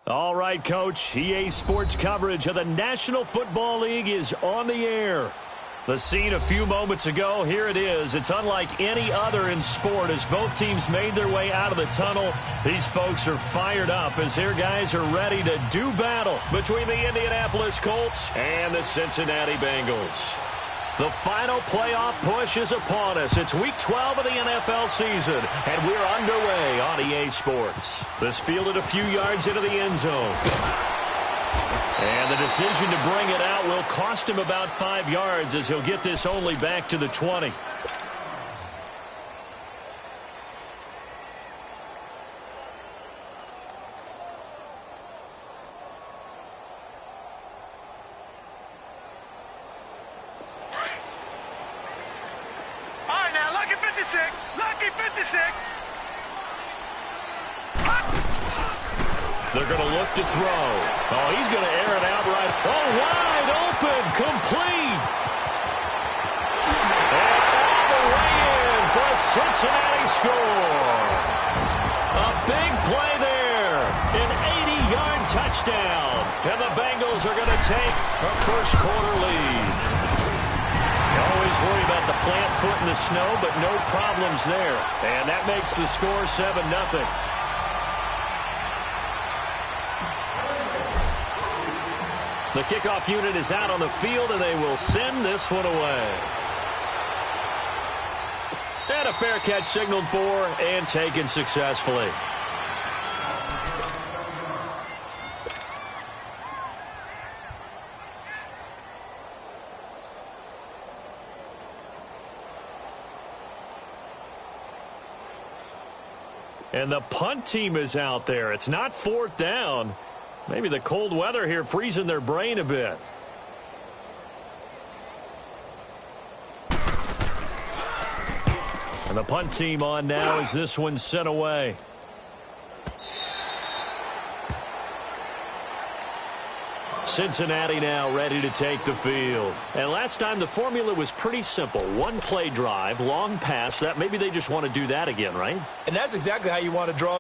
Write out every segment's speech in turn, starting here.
All right, Coach. EA Sports coverage of the National Football League is on the air. The scene a few moments ago, here it is. It's unlike any other in sport as both teams made their way out of the tunnel. These folks are fired up as their guys are ready to do battle between the Indianapolis Colts and the Cincinnati Bengals. The final playoff push is upon us. It's Week 12 of the NFL season, and we're underway on EA Sports. This fielded a few yards into the end zone. And the decision to bring it out will cost him about 5 yards as he'll get this only back to the 20. They're going to look to throw. Oh, he's going to air it out right. Oh, wide open, complete. And all the way in for a Cincinnati score. A big play there. An 80-yard touchdown. And the Bengals are going to take a first-quarter lead. You always worry about the plant foot in the snow, but no problems there. And that makes the score 7-0. The kickoff unit is out on the field, and they will send this one away. And a fair catch signaled for and taken successfully. And the punt team is out there. It's not fourth down. Maybe the cold weather here freezing their brain a bit. And the punt team on now as this one's sent away. Cincinnati now ready to take the field. And last time the formula was pretty simple. One play drive, long pass. That maybe they just want to do that again, right? And that's exactly how you want to draw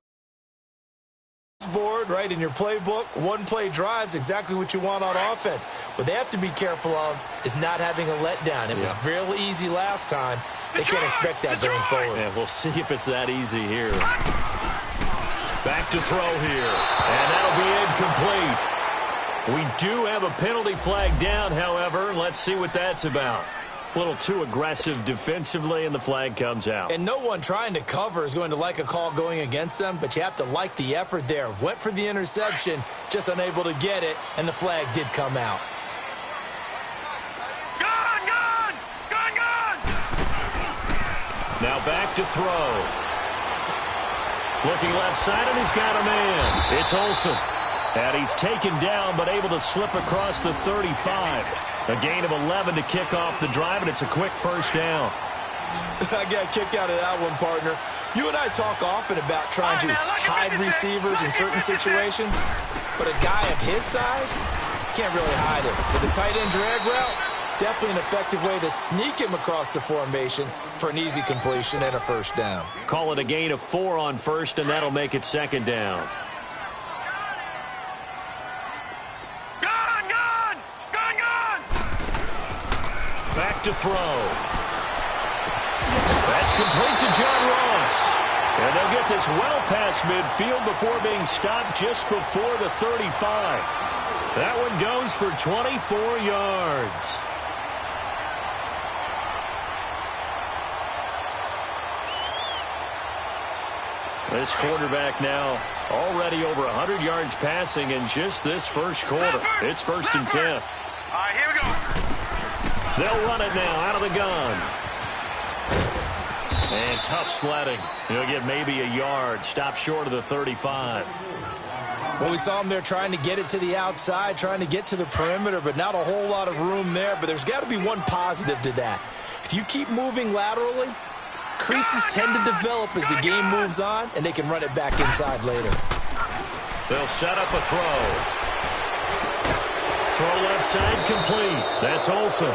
board, right, in your playbook. One play drives exactly what you want on offense. What they have to be careful of is not having a letdown. It was fairly easy last time. They can't expect that going forward. Yeah, we'll see if it's that easy here. Back to throw here. And that'll be incomplete. We do have a penalty flag down, however. Let's see what that's about. A little too aggressive defensively, and the flag comes out. And no one trying to cover is going to like a call going against them, but you have to like the effort there. Went for the interception, just unable to get it, and the flag did come out. Gone! Now back to throw. Looking left side, and he's got a man. It's Olsen. And he's taken down, but able to slip across the 35. A gain of 11 to kick off the drive, and it's a quick first down. I got a kick out of that one, partner. You and I talk often about trying to hide receivers in certain situations, but a guy of his size can't really hide him. With the tight end drag route, definitely an effective way to sneak him across the formation for an easy completion and a first down. Call it a gain of 4 on first, and that'll make it second down. Back to throw. That's complete to John Ross. And they'll get this well past midfield before being stopped just before the 35. That one goes for 24 yards. This quarterback now already over 100 yards passing in just this first quarter. It's 1st and 10. All right, here we go. They'll run it now out of the gun. And tough sledding. He'll get maybe a yard. Stop short of the 35. Well, we saw him there trying to get it to the outside, trying to get to the perimeter, but not a whole lot of room there. But there's got to be one positive to that. If you keep moving laterally, creases tend to develop as the game moves on, and they can run it back inside later. They'll set up a throw. Throw left side complete. That's Olsen.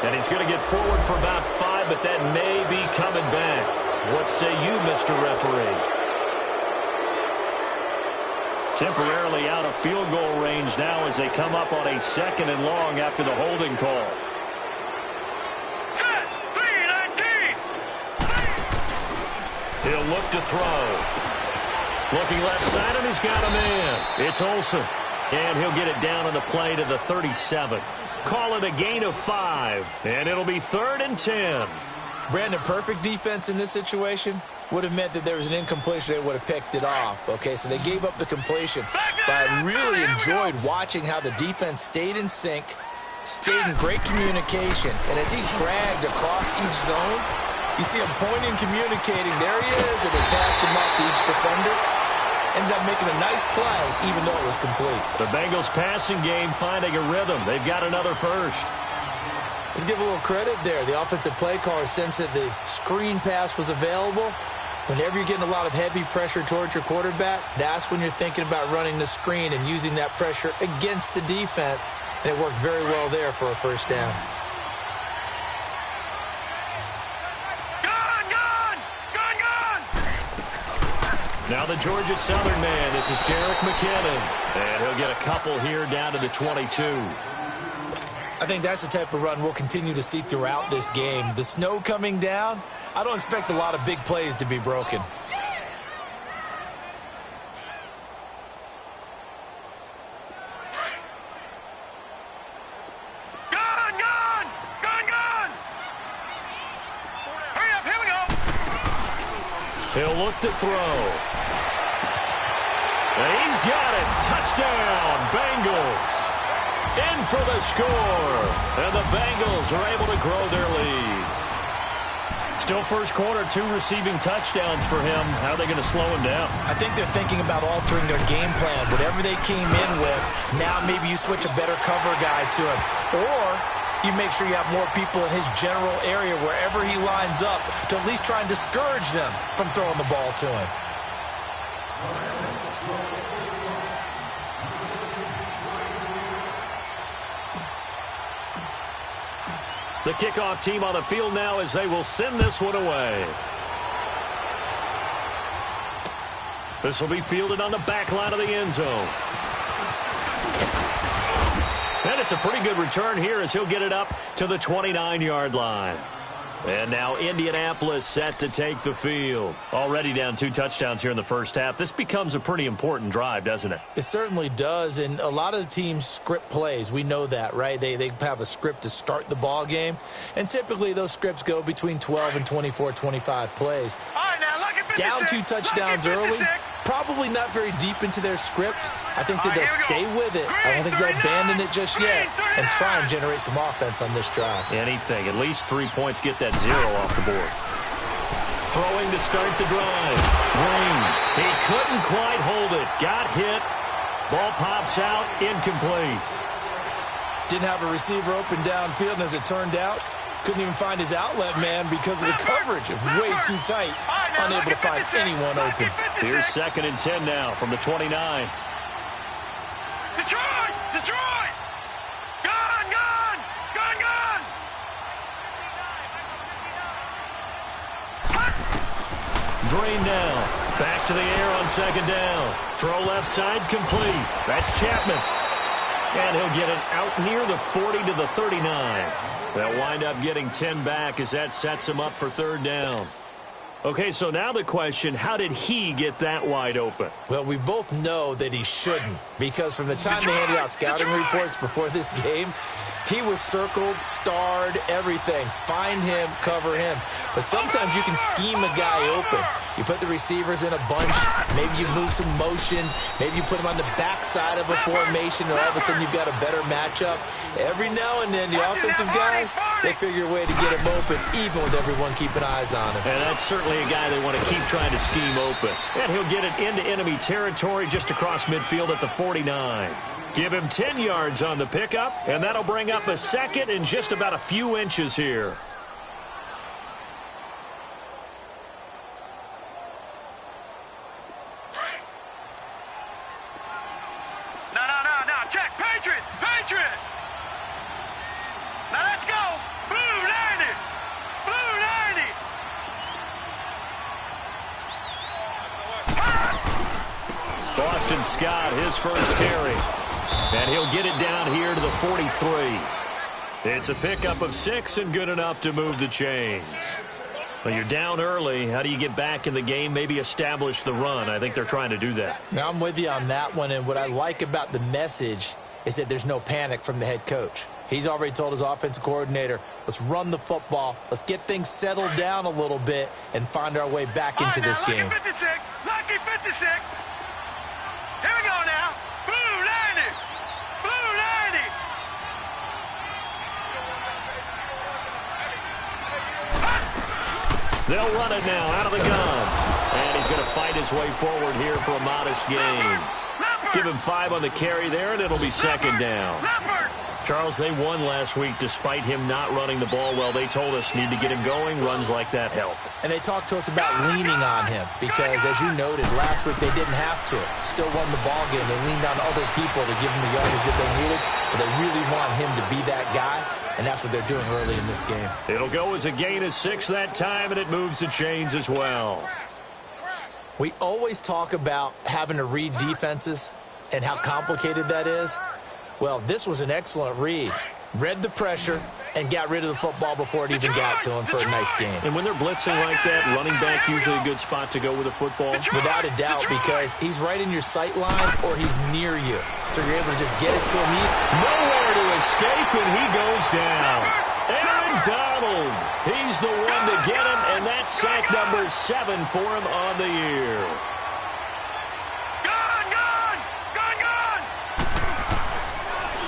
And he's going to get forward for about 5, but that may be coming back. What say you, Mr. Referee? Temporarily out of field goal range now as they come up on a 2nd and long after the holding call. Set, 3-19. He'll look to throw. Looking left side, and he's got a man. It's Olsen. And he'll get it down on the play to the 37. Call it a gain of 5, and it'll be 3rd and 10. Brandon, perfect defense in this situation would have meant that there was an incompletion. They would have picked it off. Okay, so they gave up the completion. But I really enjoyed watching how the defense stayed in sync, stayed in great communication. And as he dragged across each zone, you see him pointing, communicating. There he is, and they passed him up to each defender. Ended up making a nice play, even though it was complete. The Bengals passing game finding a rhythm. They've got another first. Let's give a little credit there. The offensive play caller sensed that the screen pass was available. Whenever you're getting a lot of heavy pressure towards your quarterback, that's when you're thinking about running the screen and using that pressure against the defense. And it worked very well there for a first down. Now the Georgia Southern man. This is Jerick McKinnon. And he'll get a couple here down to the 22. I think that's the type of run we'll continue to see throughout this game. The snow coming down, I don't expect a lot of big plays to be broken. Hurry up, here we go. He'll look to throw. And he's got it. Touchdown, Bengals. In for the score. And the Bengals are able to grow their lead. Still first quarter, 2 receiving touchdowns for him. How are they going to slow him down? I think they're thinking about altering their game plan. Whatever they came in with, now maybe you switch a better cover guy to him. Or you make sure you have more people in his general area wherever he lines up to at least try and discourage them from throwing the ball to him. The kickoff team on the field now as they will send this one away. This will be fielded on the back line of the end zone. And it's a pretty good return here as he'll get it up to the 29-yard line. And now Indianapolis set to take the field. Already down 2 touchdowns here in the first half. This becomes a pretty important drive, doesn't it? It certainly does, and a lot of the teams script plays. We know that, right? They have a script to start the ball game, and typically those scripts go between 12 and 24, 25 plays. All right, now look at 56. Down 2 touchdowns early, probably not very deep into their script. I think that they'll stay with it. I don't think they'll abandon it just yet and try and generate some offense on this drive. Anything. At least 3 points, get that 0 off the board. Throwing to start the drive. Green. He couldn't quite hold it. Got hit. Ball pops out. Incomplete. Didn't have a receiver open downfield, and as it turned out, couldn't even find his outlet man because of the coverage. It was way too tight. Unable to find anyone open. Here's 2nd and 10 now from the 29. Detroit! Detroit! Gone! Gone! Gone! Gone! Drain down. Back to the air on 2nd down. Throw left side complete. That's Chapman. And he'll get it out near the 40 to the 39. They'll wind up getting 10 back as that sets him up for 3rd down. Okay, so now the question, how did he get that wide open? Well, we both know that he shouldn't, because from the time they handed out scouting reports before this game, he was circled, starred, everything. Find him, cover him. But sometimes you can scheme a guy open. You put the receivers in a bunch. Maybe you move some motion. Maybe you put them on the backside of a formation, and all of a sudden you've got a better matchup. Every now and then, the offensive guys, they figure a way to get him open, even with everyone keeping eyes on him. And that's certainly a guy they want to keep trying to scheme open. And he'll get it into enemy territory just across midfield at the 49. Give him 10 yards on the pickup, and that'll bring up a 2nd and just about a few inches here. No, check, Patriot, Patriot. Now let's go, Blue 90, Blue 90. Boston Scott, his first carry. And he'll get it down here to the 43. It's a pickup of 6 and good enough to move the chains. Well, you're down early. How do you get back in the game, maybe establish the run? I think they're trying to do that. Now, I'm with you on that one, and what I like about the message is that there's no panic from the head coach. He's already told his offensive coordinator, let's run the football, let's get things settled down a little bit and find our way back into this game. Lucky 56, lucky 56. Here we go now. Blue 90, blue 90. They'll run it now out of the gun. And he's going to fight his way forward here for a modest gain. Give him 5 on the carry there, and it'll be second down. Charles, they won last week despite him not running the ball well. They told us need to get him going. Runs like that help. And they talked to us about leaning on him because, as you noted, last week they didn't have to. Still won the ball game. They leaned on other people to give them the yardage that they needed, but they really want him to be that guy, and that's what they're doing early in this game. It'll go as a gain of 6 that time, and it moves the chains as well. We always talk about having to read defenses and how complicated that is. Well, this was an excellent read. Read the pressure and got rid of the football before it even got to him for a nice game. And when they're blitzing like that, running back usually a good spot to go with a football? Without a doubt, because he's right in your sight line or he's near you. So you're able to just get it to him. Nowhere to escape, and he goes down. Aaron Donald, he's the one to get him, and that's sack number 7 for him on the year.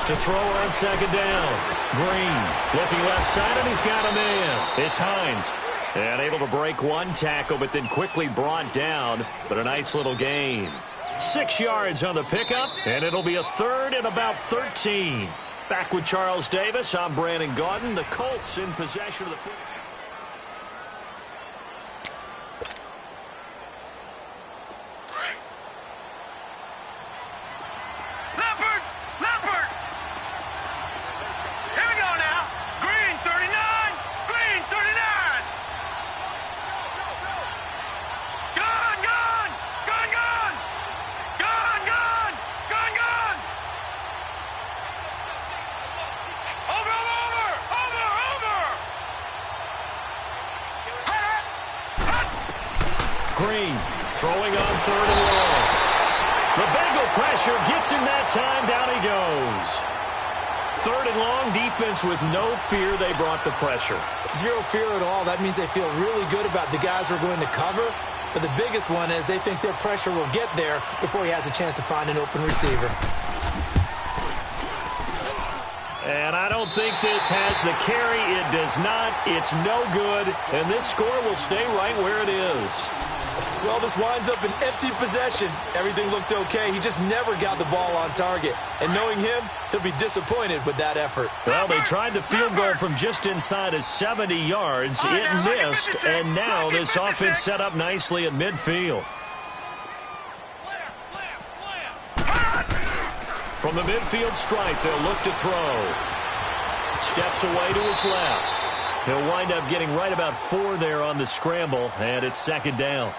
To throw on second down. Green looking left side, and he's got a man. It's Hines. And able to break one tackle, but then quickly brought down. But a nice little gain. 6 yards on the pickup, and it'll be a third and about 13. Back with Charles Davis, I'm Brandon Gaudin. The Colts in possession of the football. Green throwing on third and long. The Bengal pressure gets him that time. Down he goes. Third and long, defense with no fear. They brought the pressure. Zero fear at all. That means they feel really good about the guys who are going to cover. But the biggest one is they think their pressure will get there before he has a chance to find an open receiver. And I don't think this has the carry. It does not. It's no good. And this score will stay right where it is. Well, this winds up an empty possession. Everything looked okay. He just never got the ball on target. And knowing him, he'll be disappointed with that effort. Well, they tried the field goal from just inside of 70 yards. It missed, and now this offense set up nicely at midfield. From the midfield stripe, they'll look to throw. Steps away to his left. He'll wind up getting right about 4 there on the scramble, and it's second down.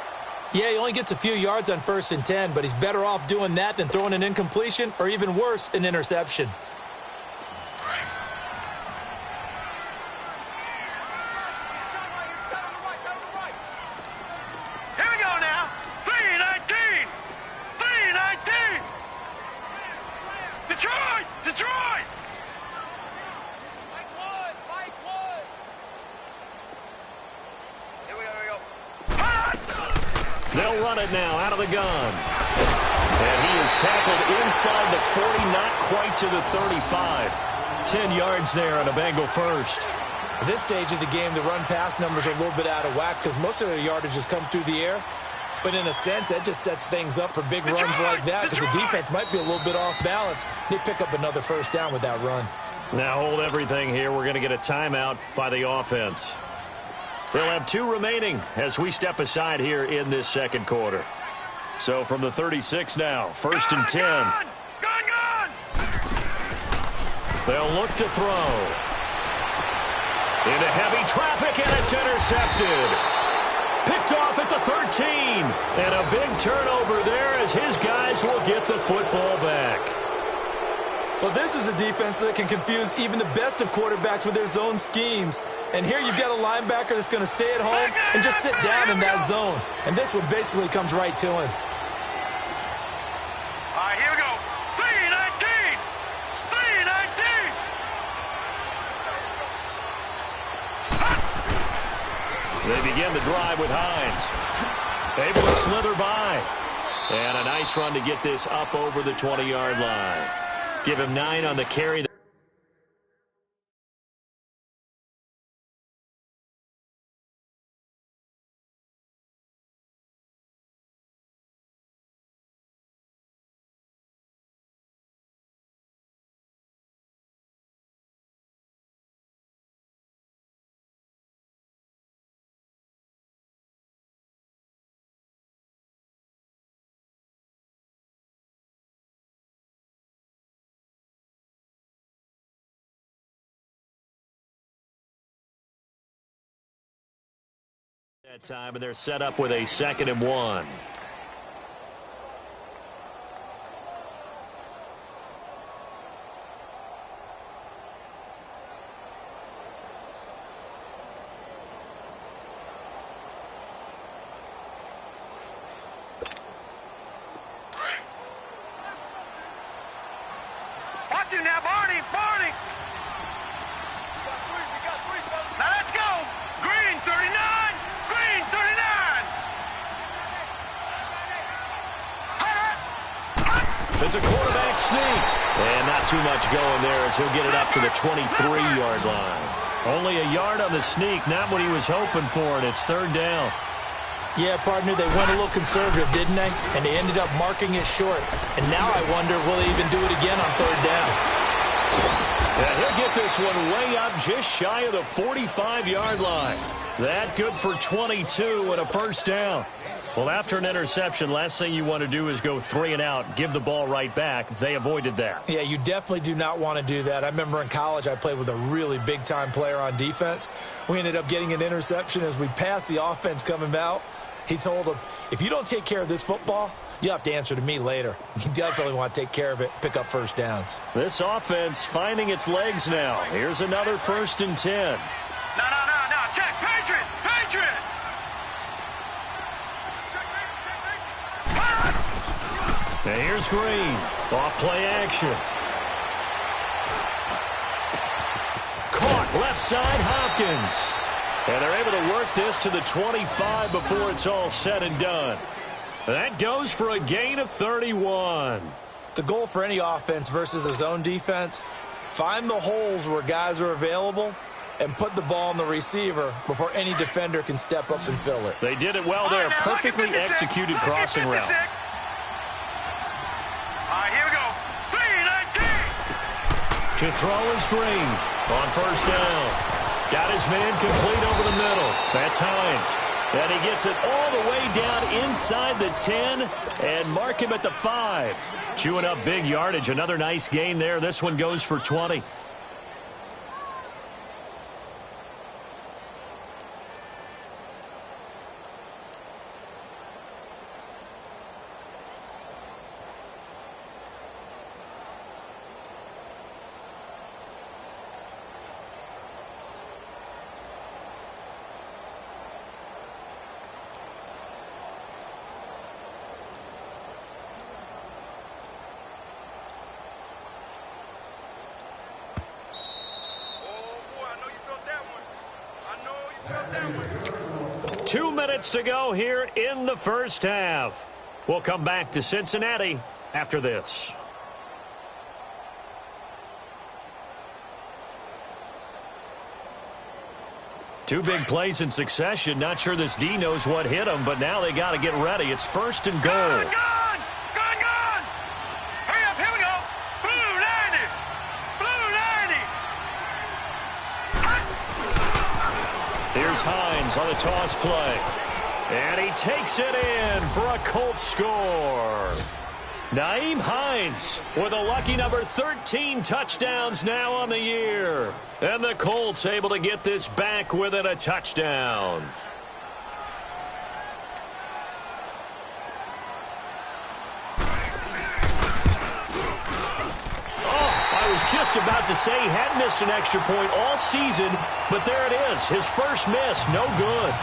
Yeah, he only gets a few yards on 1st and 10, but he's better off doing that than throwing an incompletion or even worse, an interception. Here we go now. 3-19. 3-19. Detroit! Detroit! They'll run it now out of the gun. And he is tackled inside the 40, not quite to the 35. 10 yards there on a Bengal first. At this stage of the game, the run-pass numbers are a little bit out of whack because most of their yardage has come through the air. But in a sense, that just sets things up for big runs like that because the defense might be a little bit off balance. They pick up another first down with that run. Now hold everything here. We're going to get a timeout by the offense. They'll have 2 remaining as we step aside here in this second quarter. So from the 36 now, 1st and 10. Gone! They'll look to throw. Into heavy traffic, and it's intercepted. Picked off at the 13. And a big turnover there, as his guys will get the football back. Well, this is a defense that can confuse even the best of quarterbacks with their zone schemes. And here you've got a linebacker that's going to stay at home and just sit down in that zone. And this one basically comes right to him. All right, here we go. 319! 319! They begin the drive with Hines. Able to slither by. And a nice run to get this up over the 20-yard line. Give him 9 on the carry. That time, and they're set up with a 2nd and 1. Watch him now, Barney! Barney! Now let's go! Green, 39! Green, 39! It's a quarterback sneak. And not too much going there as he'll get it up to the 23-yard line. Only a yard on the sneak, not what he was hoping for, and it's 3rd down. Yeah, partner, they went a little conservative, didn't they? And they ended up marking it short. And now I wonder, will they even do it again on 3rd down? Yeah, he'll get this one way up just shy of the 45-yard line. That good for 22 and a 1st down. Well, after an interception, last thing you want to do is go 3 and out, give the ball right back. They avoided that. Yeah, you definitely do not want to do that. I remember in college I played with a really big-time player on defense. We ended up getting an interception as we passed the offense coming out. He told him, if you don't take care of this football, you have to answer to me later. You definitely want to take care of it, pick up 1st downs. This offense finding its legs now. Here's another 1st and 10. No, check, Patriot! Patriot! Now here's Green. Off play action. Caught left side, Hopkins. And they're able to work this to the 25 before it's all said and done. That goes for a gain of 31. The goal for any offense versus a zone defense, find the holes where guys are available and put the ball on the receiver before any defender can step up and fill it. They did it well there. Perfectly executed crossing route. All right, here we go. 319! To throw is Green on 1st down. Got his man complete over the middle. That's Hines. And he gets it all the way down inside the 10 and mark him at the 5. Chewing up big yardage. Another nice gain there. This one goes for 20. Two minutes to go here in the 1st half. We'll come back to Cincinnati after this. Two big plays in succession. Not sure this D knows what hit him, but now they got to get ready. It's 1st and goal. Gone! Hurry up, here we go. Blue 90! Blue 90! Here's Hines on the toss play. And he takes it in for a Colts score. Nyheim Hines with a lucky number 13 touchdowns now on the year. And the Colts able to get this back within a touchdown. just about to say he hadn't missed an extra point all season, but there it is. His first miss, no good.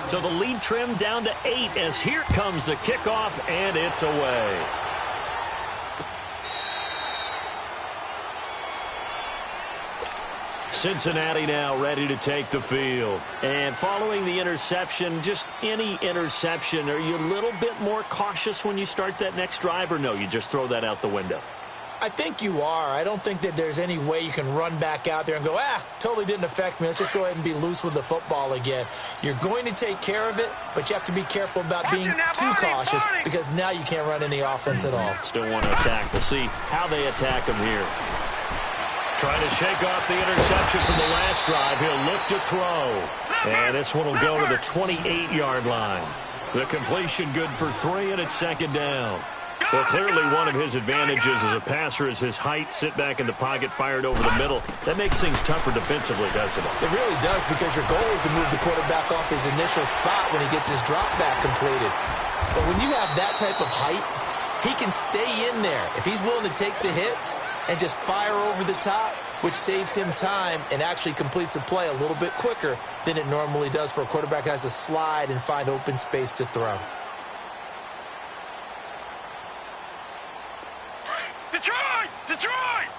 So the lead trimmed down to 8 as here comes the kickoff, and it's away. Cincinnati now ready to take the field. And following the interception, just any interception, are you a little bit more cautious when you start that next drive, or no, you just throw that out the window? I think you are. I don't think that there's any way you can run back out there and go, totally didn't affect me. Let's just go ahead and be loose with the football again. You're going to take care of it, but you have to be careful about being too cautious because now you can't run any offense at all. Still want to attack. We'll see how they attack him here. Trying to shake off the interception from the last drive. He'll look to throw. And this one will go to the 28-yard line. The completion good for 3, and it's second down. Well, clearly one of his advantages as a passer is his height. Sit back in the pocket, fired over the middle. That makes things tougher defensively, doesn't it? It really does, because your goal is to move the quarterback off his initial spot when he gets his drop back completed. But when you have that type of height, he can stay in there if he's willing to take the hits and just fire over the top, which saves him time and actually completes a play a little bit quicker than it normally does for a quarterback who has to slide and find open space to throw. Detroit!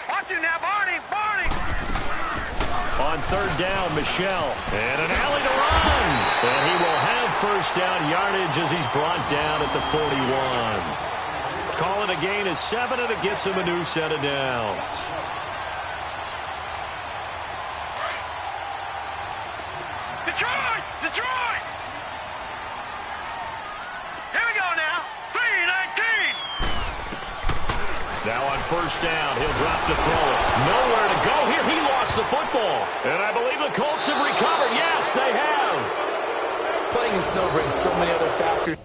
Watch him now, Barney! On third down, Michel. And an alley to run. And he will have first down yardage as he's brought down at the 41. Calling a gain of 7, and it gets him a new set of downs. Detroit! Here we go now. 3-19. Now on first down, he'll drop to throw it. Nowhere to go here. He lost the football. And I believe the Colts have recovered. Yes, they have. Playing in snow brings so many other factors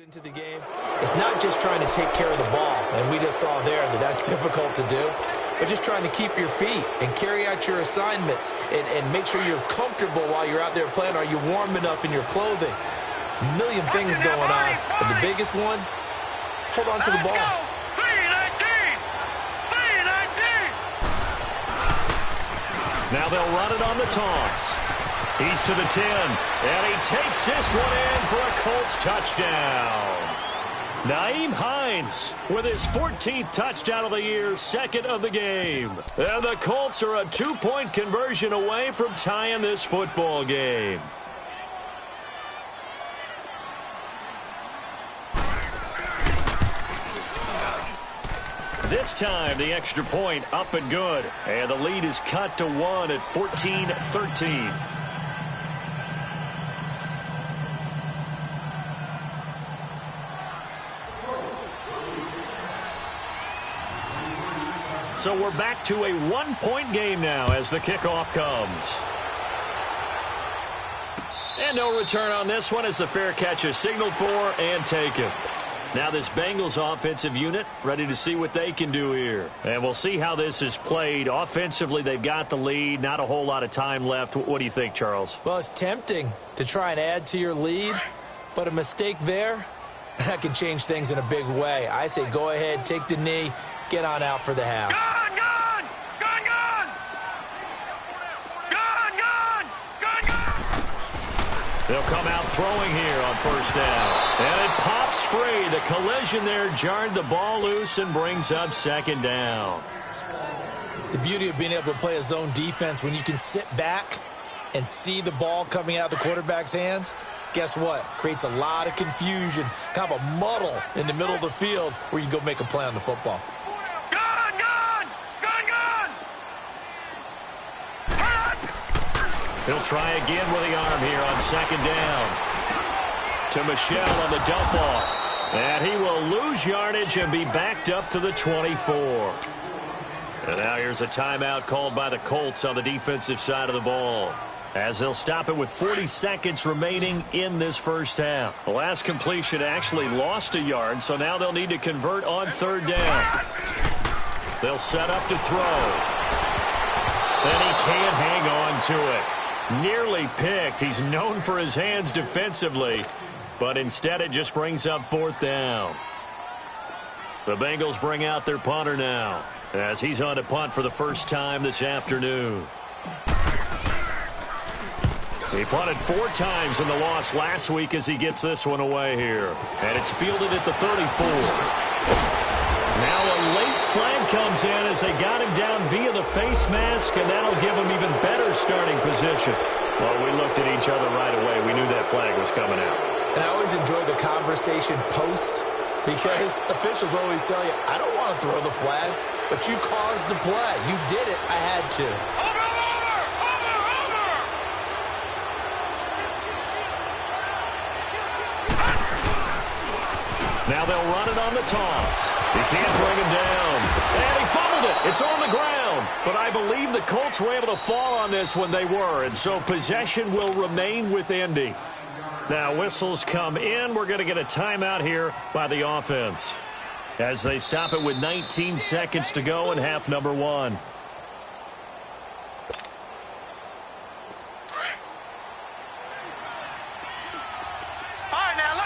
into the game. It's not just trying to take care of the ball, and we just saw there that that's difficult to do, but just trying to keep your feet and carry out your assignments and make sure you're comfortable while you're out there playing. Are you warm enough in your clothing? A million things going on, but the biggest one, hold on to the ball. 3-19. Now they'll run it on the toss. He's to the 10, and he takes this one in for a Colts touchdown. Nyheim Hines with his 14th touchdown of the year, second of the game. And the Colts are a 2-point conversion away from tying this football game. This time, the extra point up and good. And the lead is cut to 1 at 14-13. So we're back to a 1-point game now as the kickoff comes. And no return on this one as the fair catch is signaled for and taken. Now this Bengals offensive unit ready to see what they can do here. And we'll see how this is played. Offensively, they've got the lead. Not a whole lot of time left. What do you think, Charles? Well, it's tempting to try and add to your lead, but a mistake there, that can change things in a big way. I say go ahead, take the knee, get on out for the half. Gone! They'll come out throwing here on first down. And it pops free. The collision there jarred the ball loose and brings up second down. The beauty of being able to play a zone defense when you can sit back and see the ball coming out of the quarterback's hands, guess what? Creates a lot of confusion, kind of a muddle in the middle of the field where you can go make a play on the football. He'll try again with the arm here on second down. To Michel on the dump off. And he will lose yardage and be backed up to the 24. And now here's a timeout called by the Colts on the defensive side of the ball, as they'll stop it with 40 seconds remaining in this first half. The last completion actually lost a yard, so now they'll need to convert on third down. They'll set up to throw. And he can't hang on to it. Nearly picked. He's known for his hands defensively, but instead it just brings up fourth down. The Bengals bring out their punter now, as he's on to punt for the first time this afternoon. He punted 4 times in the loss last week as he gets this one away here. And it's fielded at the 34. Now a late flag comes in as they got him down via the face mask, and that'll give him even better starting position. Well, we looked at each other right away. We knew that flag was coming out. And I always enjoy the conversation post, because officials always tell you, I don't want to throw the flag, but you caused the play. You did it. I had to. Now they'll run it on the toss. He can't bring him down. And he fumbled it. It's on the ground. But I believe the Colts were able to fall on this when they were, and so possession will remain with Indy. Now whistles come in. We're going to get a timeout here by the offense, as they stop it with 19 seconds to go in half number 1.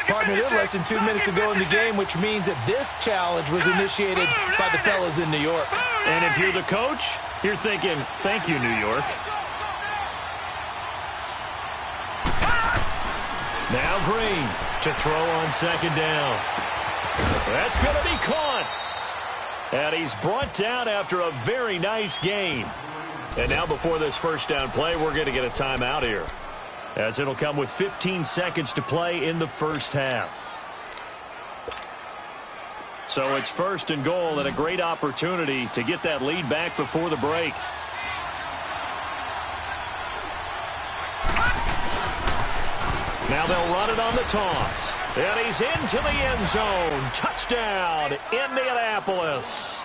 Partner, they're less than 2 minutes ago in the game, which means that this challenge was initiated by the fellas in New York. And if you're the coach, you're thinking, thank you, New York. Now Green to throw on second down. That's going to be caught. And he's brought down after a very nice game. And now before this first down play, we're going to get a timeout here, as it'll come with 15 seconds to play in the first half. So it's first and goal, and a great opportunity to get that lead back before the break. Now they'll run it on the toss. And he's into the end zone. Touchdown, Indianapolis.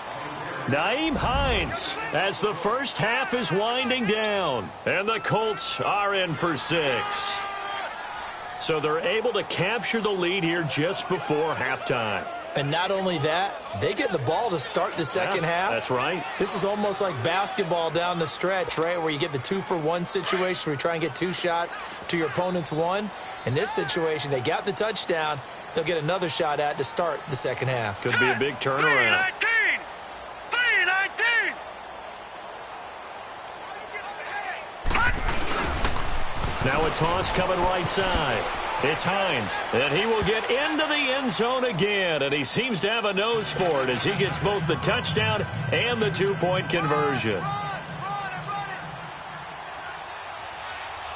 Nyheim Hines, as the first half is winding down. And the Colts are in for 6. So they're able to capture the lead here just before halftime. And not only that, they get the ball to start the second half. That's right. This is almost like basketball down the stretch, right, where you get the 2-for-1 situation where you try and get 2 shots to your opponent's 1. In this situation, they got the touchdown. They'll get another shot at to start the second half. Could be a big turnaround. 3-19. Now a toss coming right side. It's Hines, and he will get into the end zone again, and he seems to have a nose for it as he gets both the touchdown and the 2-point conversion.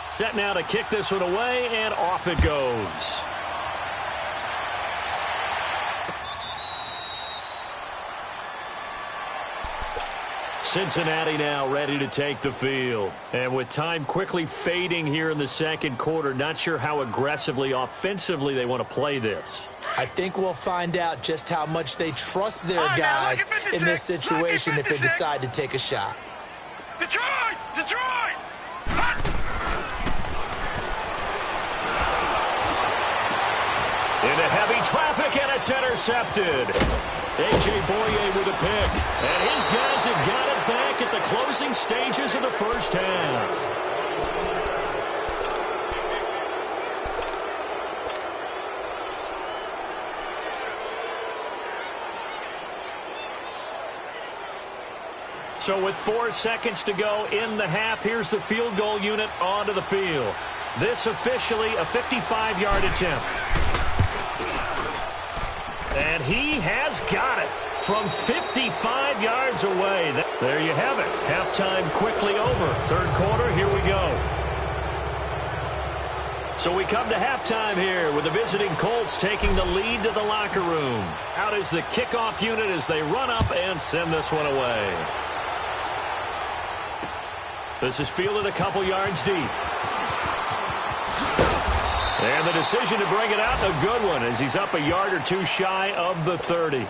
Set now to kick this one away, and off it goes. Cincinnati now ready to take the field. And with time quickly fading here in the second quarter, not sure how aggressively, offensively they want to play this. I think we'll find out just how much they trust their guys in this situation if they decide to take a shot. Detroit! Detroit! Into heavy traffic, and it's intercepted. A.J. Boye with a pick. And his guys have got it back at the closing stages of the first half. So with 4 seconds to go in the half, here's the field goal unit onto the field. This officially a 55-yard attempt. And he has got it from 55 yards away. There you have it. Halftime quickly over. Third quarter, here we go. So we come to halftime here with the visiting Colts taking the lead to the locker room. Out is the kickoff unit as they run up and send this one away. This is fielded a couple yards deep. And the decision to bring it out, a good one, as he's up a yard or two shy of the 30.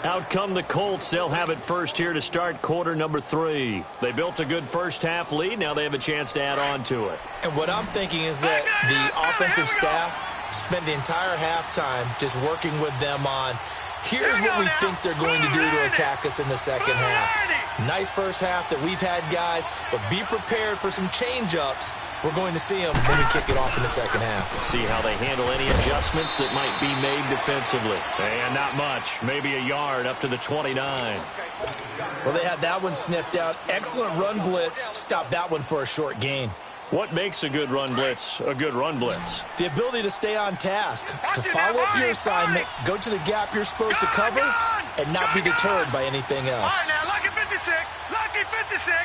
Out come the Colts. They'll have it first here to start quarter number 3. They built a good first-half lead. Now they have a chance to add on to it. And what I'm thinking is that the offensive staff spent the entire halftime just working with them on, here's what we think they're going to do to attack us in the second half. Nice first half that we've had, guys, but be prepared for some change-ups. We're going to see them when we kick it off in the second half. See how they handle any adjustments that might be made defensively. And not much. Maybe a yard up to the 29. Well, they had that one sniffed out. Excellent run blitz. Stopped that one for a short gain. What makes a good run blitz a good run blitz? The ability to stay on task, to follow up your assignment, go to the gap you're supposed to cover, and not be deterred by anything else. All right, now, lucky 56. Lucky 56.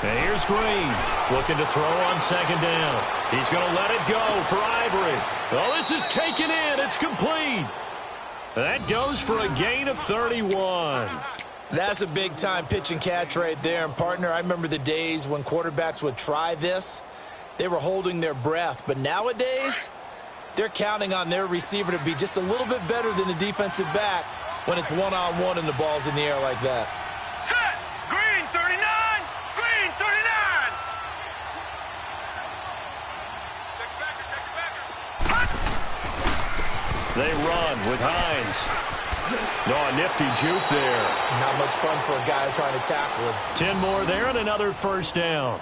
And here's Green, looking to throw on second down. He's going to let it go for Ivory. Oh, this is taken in. It's complete. That goes for a gain of 31. That's a big-time pitch and catch right there. And, partner, I remember the days when quarterbacks would try this. They were holding their breath. But nowadays, they're counting on their receiver to be just a little bit better than the defensive back when it's one-on-one and the ball's in the air like that. Set. Green 39. Green 39. They run with Hines. Oh, a nifty juke there. Not much fun for a guy trying to tackle him. 10 more there and another first down.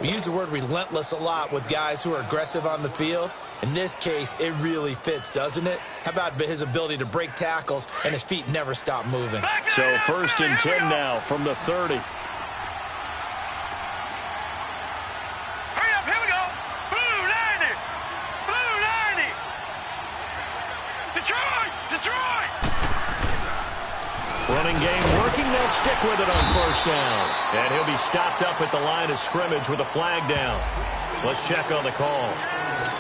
We use the word relentless a lot with guys who are aggressive on the field. In this case, it really fits, doesn't it? How about his ability to break tackles and his feet never stop moving? So first and 10 now from the 30. Hurry up, here we go. Blue 90. Blue 90. Detroit. Detroit. Running game working. They'll stick with it on first down. And he'll be stopped up at the line of scrimmage with a flag down. Let's check on the call.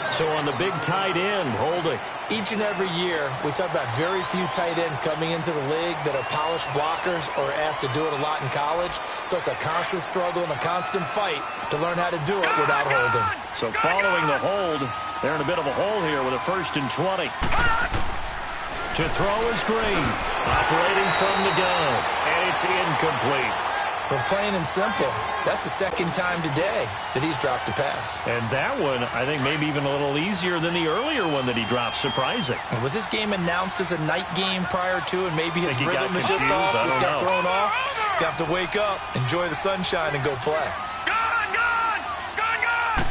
So on the big tight end, holding. Each and every year, we talk about very few tight ends coming into the league that are polished blockers or asked to do it a lot in college. So it's a constant struggle and a constant fight to learn how to do it without holding. So following the hold, they're in a bit of a hole here with a first and 20. To throw is Green, operating from the gun, and it's incomplete. But plain and simple, that's the second time today that he's dropped a pass. And that one, I think, maybe even a little easier than the earlier one that he dropped. Surprising. And was this game announced as a night game prior to, and maybe his rhythm is just off? Just got thrown off. He's got to wake up, enjoy the sunshine, and go play. Gone, gone, gone, gone.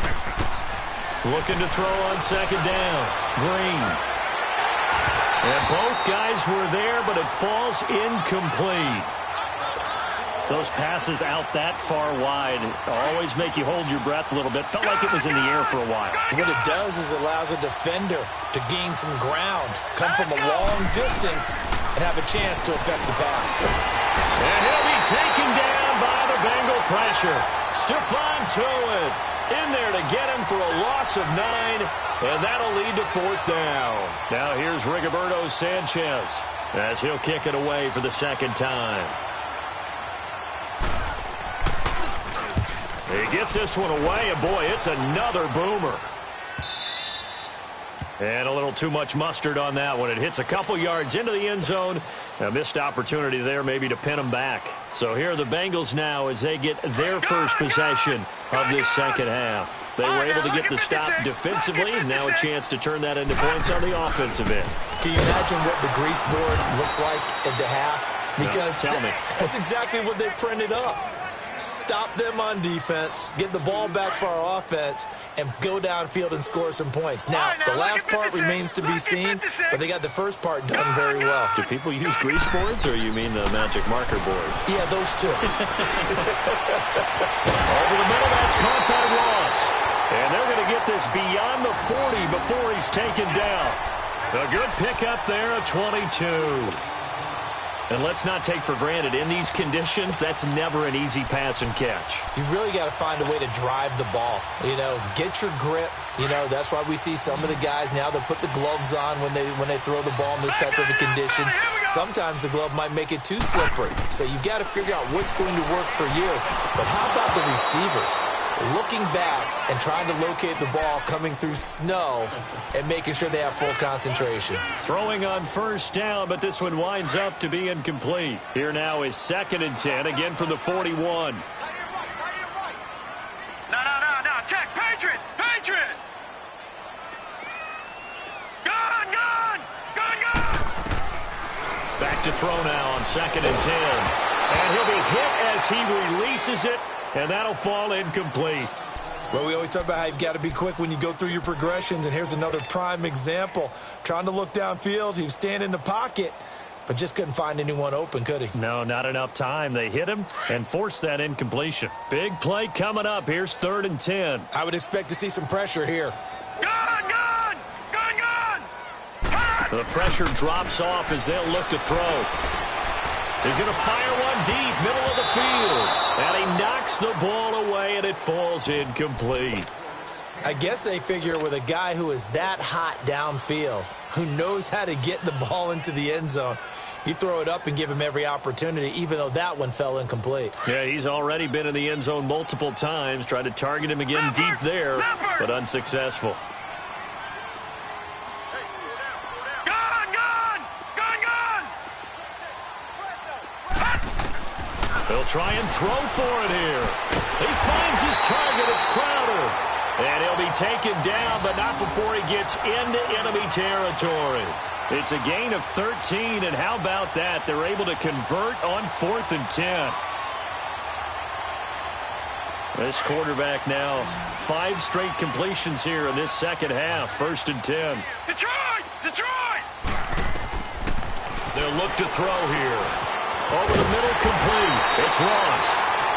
Looking to throw on second down. Green. And both guys were there, but it falls incomplete. Those passes out that far wide always make you hold your breath a little bit. Felt like it was in the air for a while. What it does is it allows a defender to gain some ground, come from a long distance, and have a chance to affect the pass. And he'll be taken down by the Bengal pressure. Stephon Tuitt in there to get him for a loss of 9, and that'll lead to fourth down. Now here's Rigoberto Sanchez as he'll kick it away for the second time. He gets this one away, and boy, it's another boomer. And a little too much mustard on that one. It hits a couple yards into the end zone. A missed opportunity there maybe to pin them back. So here are the Bengals now as they get their first possession of this second half. They were able to get the stop defensively, and now a chance to turn that into points on the offensive end. Can you imagine what the grease board looks like at the half? Because tell me. That's exactly what they printed up. Stop them on defense, get the ball back for our offense, and go downfield and score some points. Now, the last part remains to be seen, but they got the first part done very well. Do people use grease boards, or you mean the magic marker board? Yeah, those two. Over the middle, that's caught by Ross. And they're going to get this beyond the 40 before he's taken down. A good pickup there, a 22. And let's not take for granted, in these conditions, that's never an easy pass and catch. You really got to find a way to drive the ball. You know, get your grip. You know, that's why we see some of the guys now that put the gloves on when they throw the ball in this type of a condition. Sometimes the glove might make it too slippery. So you've got to figure out what's going to work for you. But how about the receivers? looking back and trying to locate the ball coming through snow and making sure they have full concentration. Throwing on first down, but this one winds up to be incomplete. Here now is 2nd and 10, again from the 41. No, check, Patriot! Gun! Back to throw now on 2nd and 10. And he'll be hit as he releases it, and that'll fall incomplete. Well, we always talk about how you've got to be quick when you go through your progressions, and here's another prime example. Trying to look downfield, he was standing in the pocket, but just couldn't find anyone open, could he? No, not enough time. They hit him and forced that incompletion. Big play coming up. Here's 3rd and 10. I would expect to see some pressure here. Gun! The pressure drops off as they'll look to throw. He's going to fire one deep, middle of the field. And he knocks the ball away, and it falls incomplete. I guess they figure with a guy who is that hot downfield, who knows how to get the ball into the end zone, you throw it up and give him every opportunity, even though that one fell incomplete. Yeah, he's already been in the end zone multiple times, tried to target him again deep there, but unsuccessful. He'll try and throw for it here. He finds his target. It's Crowder. And he'll be taken down, but not before he gets into enemy territory. It's a gain of 13, and how about that? They're able to convert on 4th and 10. This quarterback now, 5 straight completions here in this second half. 1st and 10. Detroit! They'll look to throw here. Over the middle, complete. It's Ross.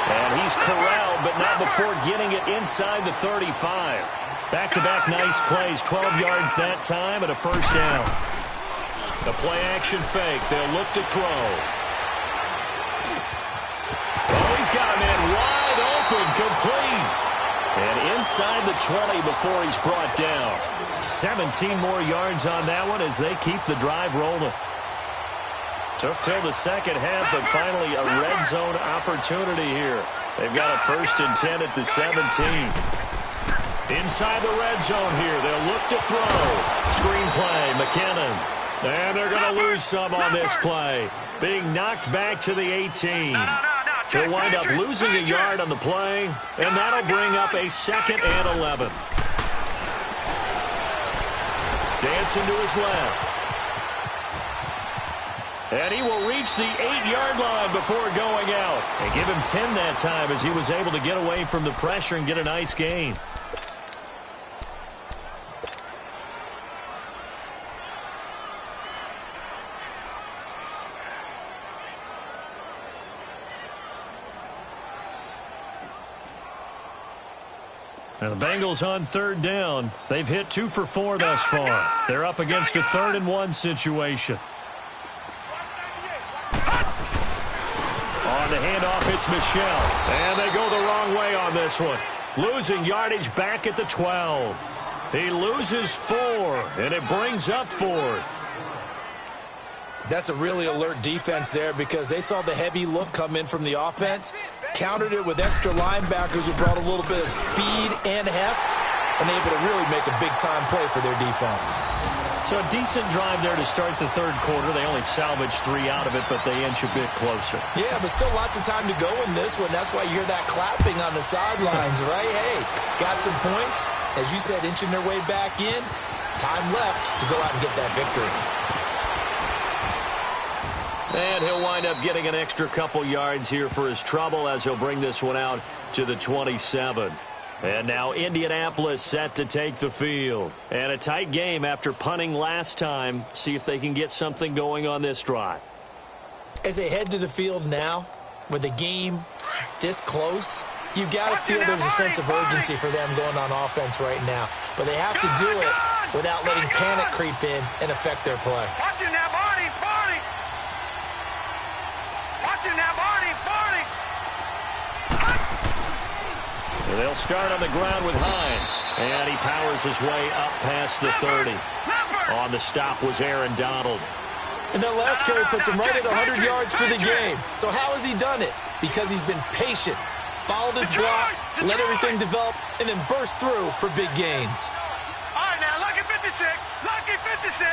And he's corralled, but not before getting it inside the 35. Back-to-back nice plays, 12 yards that time and a 1st down. The play-action fake. They'll look to throw. Oh, he's got a man wide open, complete. And inside the 20 before he's brought down. 17 more yards on that one as they keep the drive rolling. Took till the second half, but finally a red zone opportunity here. They've got a 1st and 10 at the 17. Inside the red zone here, they'll look to throw. Screen play, McKinnon. And they're going to lose some on this play. Being knocked back to the 18. He'll wind up losing a yard on the play, and that'll bring up a 2nd and 11. Dancing to his left. And he will reach the 8-yard line before going out. And give him 10 that time as he was able to get away from the pressure and get a nice gain. Now the Bengals on 3rd down. They've hit 2 for 4 thus far. They're up against a 3rd and 1 situation. On the handoff, it's Michel. And they go the wrong way on this one. Losing yardage back at the 12. He loses 4, and it brings up 4th. That's a really alert defense there because they saw the heavy look come in from the offense, countered it with extra linebackers who brought a little bit of speed and heft, and able to really make a big-time play for their defense. So a decent drive there to start the 3rd quarter. They only salvaged 3 out of it, but they inch a bit closer. Yeah, but still lots of time to go in this one. That's why you hear that clapping on the sidelines, right? Hey, got some points. As you said, inching their way back in. Time left to go out and get that victory. And he'll wind up getting an extra couple yards here for his trouble as he'll bring this one out to the 27. And now Indianapolis set to take the field. And a tight game after punting last time. See if they can get something going on this drive. As they head to the field now, with the game this close, you've got to feel there's a sense of urgency for them going on offense right now. But they have to do it without letting panic creep in and affect their play. Watching that body, body. Watching that body, body. And they'll start on the ground with Hines. And he powers his way up past the 30. On the stop was Aaron Donald. And that last carry puts him right at 100 yards for the game. So how has he done it? Because he's been patient. followed his blocks, let everything develop, and then burst through for big gains. All right, now, lucky 56. Lucky 56.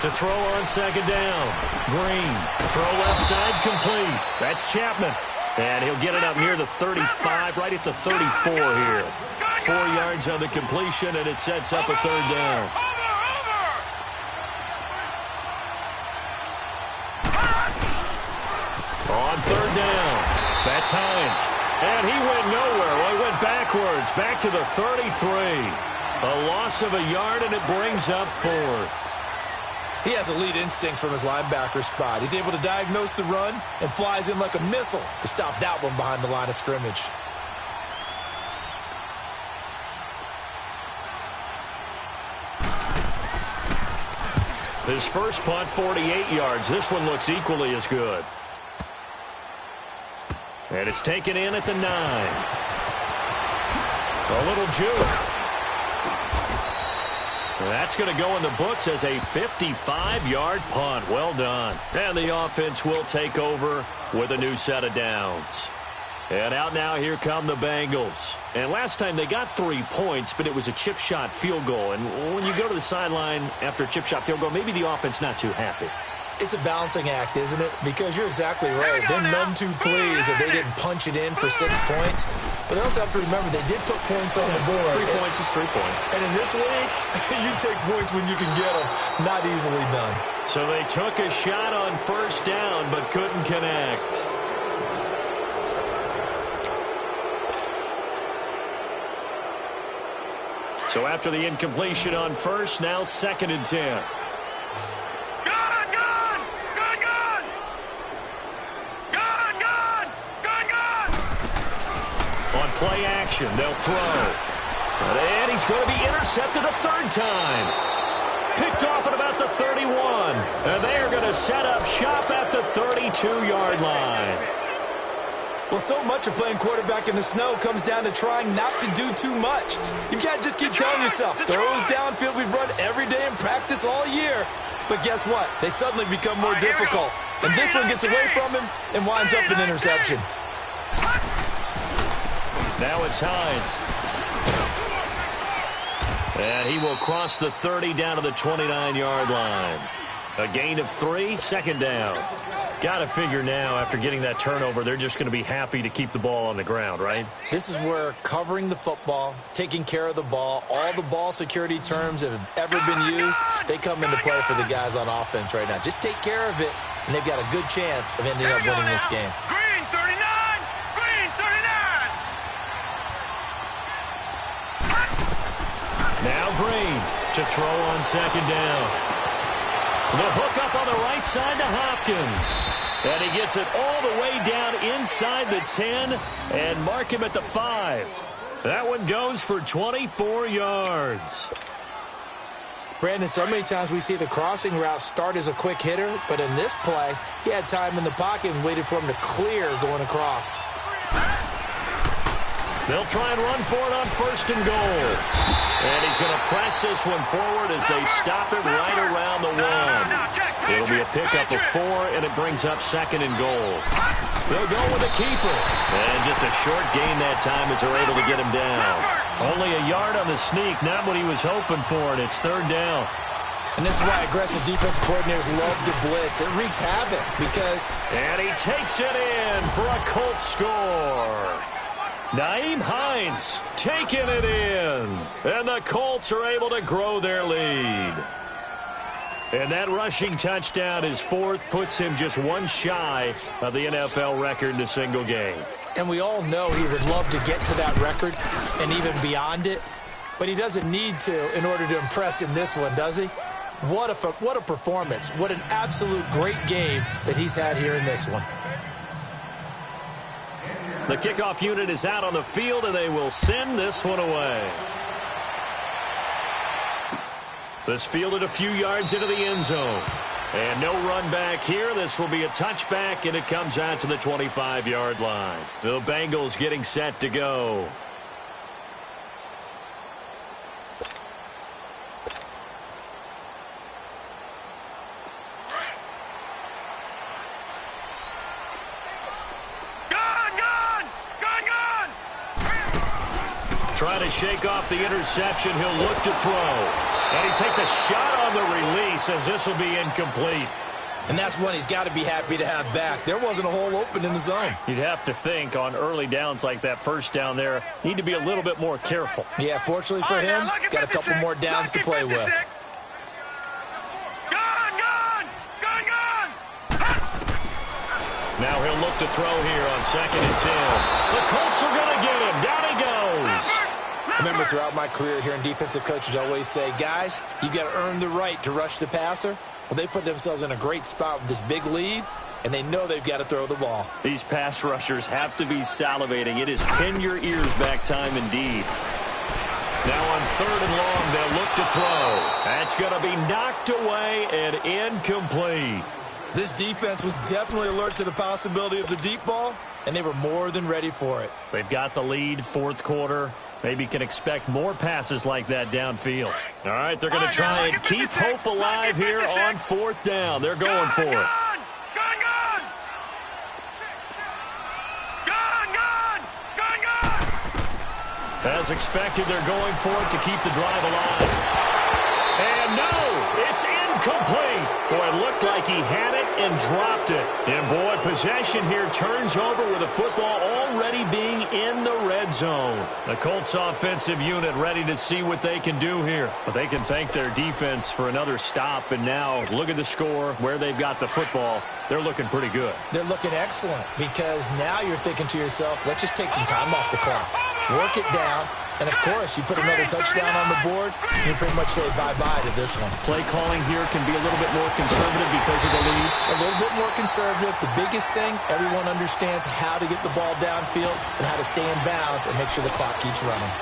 To throw on second down. Green. Throw left side complete. That's Chapman. And he'll get it up near the 35, right at the 34 here. 4 yards on the completion, and it sets up a third down. On third down, that's Hines. And he went nowhere. Well, he went backwards, back to the 33. A loss of a yard, and it brings up fourth. He has elite instincts from his linebacker spot. He's able to diagnose the run and flies in like a missile to stop that one behind the line of scrimmage. His first punt, 48 yards. This one looks equally as good. And it's taken in at the 9. A little juke. That's going to go in the books as a 55-yard punt. Well done. And the offense will take over with a new set of downs. And out now, here come the Bengals. And last time they got 3 points, but it was a chip shot field goal. And when you go to the sideline after a chip shot field goal, maybe the offense not too happy. It's a balancing act, isn't it? Because you're exactly right. They're none too pleased that they didn't punch it in for 6 points. But they also have to remember they did put points on the board. 3 points is 3 points. And in this league, you take points when you can get them. Not easily done. So they took a shot on first down, but couldn't connect. So after the incompletion on first, now 2nd and 10. Play action. They'll throw. And he's going to be intercepted a 3rd time. Picked off at about the 31. And they are going to set up shop at the 32-yard line. Well, so much of playing quarterback in the snow comes down to trying not to do too much. You've got to just keep telling yourself, throws downfield we've run every day in practice all year. But guess what? They suddenly become more difficult. And this one gets away from him and winds up an interception. Now it's Hines. And he will cross the 30 down to the 29-yard line. A gain of 3, 2nd down. Got to figure now, after getting that turnover, they're just going to be happy to keep the ball on the ground, right? This is where covering the football, taking care of the ball, all the ball security terms that have ever been used, they come into play for the guys on offense right now. Just take care of it, and they've got a good chance of ending up winning this game. Green 39! Green 39! Now Green to throw on 2nd down. The hook up on the right side to Hopkins. And he gets it all the way down inside the 10 and mark him at the 5. That one goes for 24 yards. Brandon, so many times we see the crossing route start as a quick hitter, but in this play, he had time in the pocket and waited for him to clear going across. They'll try and run for it on 1st and goal. And he's going to press this one forward as they stop it right around the 1. It'll be a pickup of 4, and it brings up 2nd and goal. They'll go with a keeper. And just a short gain that time as they're able to get him down. Only a yard on the sneak, not what he was hoping for, and it's 3rd down. And this is why aggressive defensive coordinators love to blitz. It wreaks havoc because... And he takes it in for a Colts score. Nyheim Hines taking it in. And the Colts are able to grow their lead. And that rushing touchdown, his 4th, puts him just 1 shy of the NFL record in a single game. And we all know he would love to get to that record and even beyond it. But he doesn't need to in order to impress in this one, does he? What a performance. What an absolute great game that he's had here in this one. The kickoff unit is out on the field, and they will send this one away. This fielded a few yards into the end zone. And no run back here. This will be a touchback, and it comes out to the 25-yard line. The Bengals getting set to go. trying to shake off the interception. He'll look to throw. And he takes a shot on the release as this will be incomplete. And that's one he's got to be happy to have back. There wasn't a hole open in the zone. You'd have to think on early downs like that first down there, need to be a little bit more careful. Yeah, fortunately for him, got a couple more downs to play with. Now he'll look to throw here on 2nd and 10. The Colts are going to get him. Down he goes. Remember, throughout my career here in defensive coaches, I always say, guys, you got to earn the right to rush the passer. Well, they put themselves in a great spot with this big lead, and they know they've got to throw the ball. These pass rushers have to be salivating. It is pin your ears back time indeed. Now on 3rd and long, they'll look to throw. That's going to be knocked away and incomplete. This defense was definitely alert to the possibility of the deep ball, and they were more than ready for it. They've got the lead, 4th quarter. Maybe can expect more passes like that downfield. All right, they're going to try and keep hope alive here on 4th down. They're going for it. As expected, they're going for it to keep the drive alive. And no, it's incomplete. Boy, it looked like he had it and dropped it. And boy, possession here turns over with the football already being in the red zone. The Colts offensive unit ready to see what they can do here. But they can thank their defense for another stop. And now look at the score, where they've got the football. They're looking pretty good. They're looking excellent because now you're thinking to yourself, let's just take some time off the clock. Work it down. And, of course, you put another touchdown on the board, you pretty much say bye-bye to this one. Play calling here can be a little bit more conservative because of the lead. A little bit more conservative. The biggest thing, everyone understands how to get the ball downfield and how to stay in bounds and make sure the clock keeps running.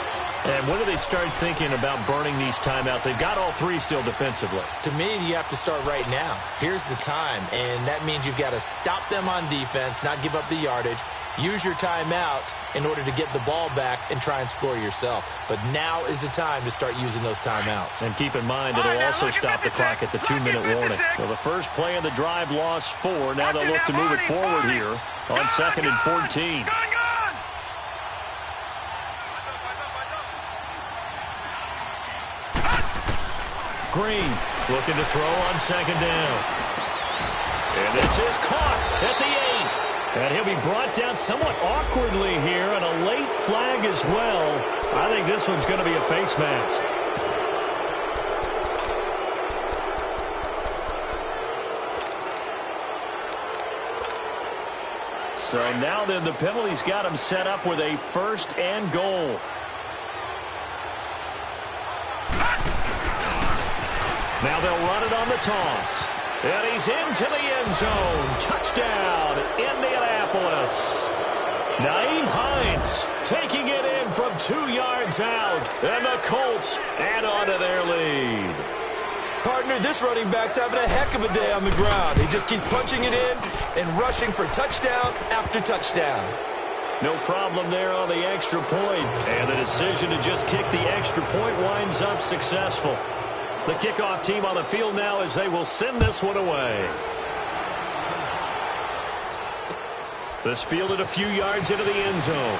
And when do they start thinking about burning these timeouts? They've got all 3 still defensively. To me, you have to start right now. Here's the time, and that means you've got to stop them on defense, not give up the yardage. Use your timeouts in order to get the ball back and try and score yourself. But now is the time to start using those timeouts. And keep in mind, it'll also stop the clock at the 2-minute warning. So the first play of the drive lost 4. Now they'll look to move it forward here on 2nd and 14. Green looking to throw on 2nd down. And this is caught at the 8. And he'll be brought down somewhat awkwardly here, and a late flag as well. I think this one's going to be a face mask. So now then the penalty's got him set up with a 1st and goal. Now they'll run it on the toss. And he's into the end zone. Touchdown, Indianapolis. Nyheim Hines taking it in from 2 yards out. And the Colts add on to their lead. Partner, this running back's having a heck of a day on the ground. He just keeps punching it in and rushing for touchdown after touchdown. No problem there on the extra point. And the decision to just kick the extra point winds up successful. The kickoff team on the field now as they will send this one away. This fielded a few yards into the end zone.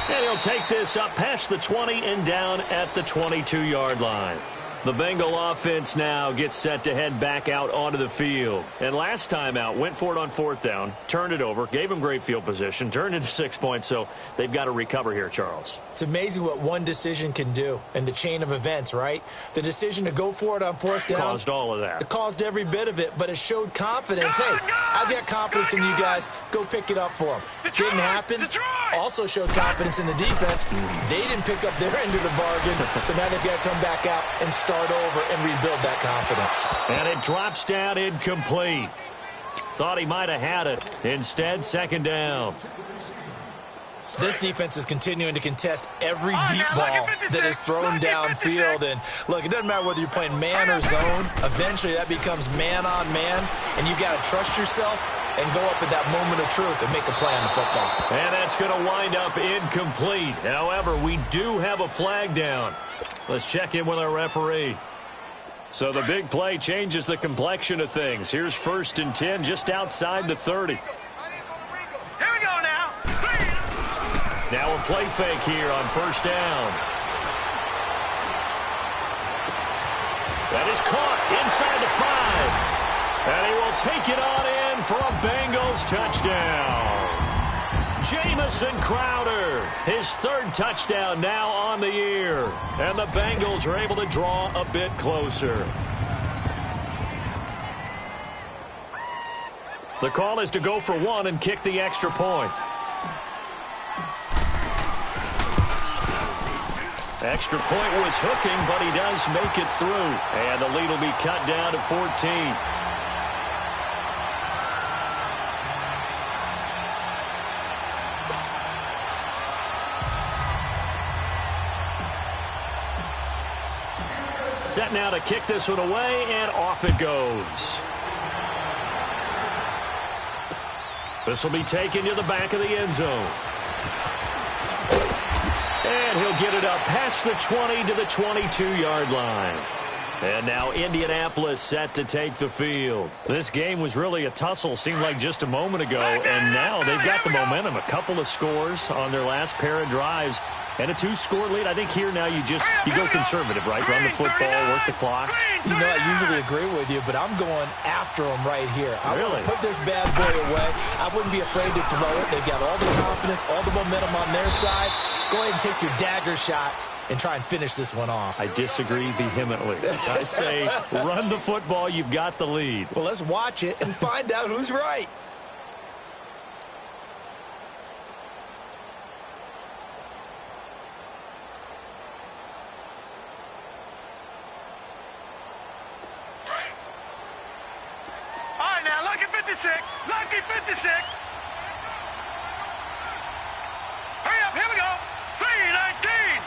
And he'll take this up past the 20 and down at the 22-yard line. The Bengal offense now gets set to head back out onto the field. And last time out, went for it on 4th down, turned it over, gave them great field position, turned into 6 points, so they've got to recover here, Charles. It's amazing what one decision can do in the chain of events, right? The decision to go for it on 4th down. Caused all of that. It caused every bit of it, but it showed confidence. Hey, I've got confidence in you guys. Go pick it up for them. Didn't happen. Also showed confidence in the defense. They didn't pick up their end of the bargain, so now they've got to come back out and start over and rebuild that confidence. And it drops down incomplete. Thought he might have had it. Instead, 2nd down. This defense is continuing to contest every deep ball that is thrown downfield. And look, it doesn't matter whether you're playing man or zone. Eventually, that becomes man on man. And you got to trust yourself and go up at that moment of truth and make a play on the football. And that's going to wind up incomplete. However, we do have a flag down. Let's check in with our referee. So the big play changes the complexion of things. Here's 1st and 10 just outside the 30. Here we go now. Now a play fake here on first down. That is caught inside the 5. And he will take it on in for a Bengals touchdown. Jamison Crowder, his 3rd touchdown now on the year. And the Bengals are able to draw a bit closer. The call is to go for 1 and kick the extra point. Extra point was hooking, but he does make it through. And the lead will be cut down to 14. Set now to kick this one away, and off it goes. This will be taken to the back of the end zone. And he'll get it up past the 20 to the 22-yard line. And now Indianapolis set to take the field. This game was really a tussle, seemed like just a moment ago, and now they've got the momentum. A couple of scores on their last pair of drives. And a 2-score lead. I think here now you go conservative, right? Run the football, work the clock. You know, I usually agree with you, but I'm going after him right here. I want to put this bad boy away. I wouldn't be afraid to throw it. They've got all the confidence, all the momentum on their side. Go ahead and take your dagger shots and try and finish this one off. I disagree vehemently. I say run the football. You've got the lead. Well, let's watch it and find out who's right. Lucky 56. Hurry up, here we go. 319.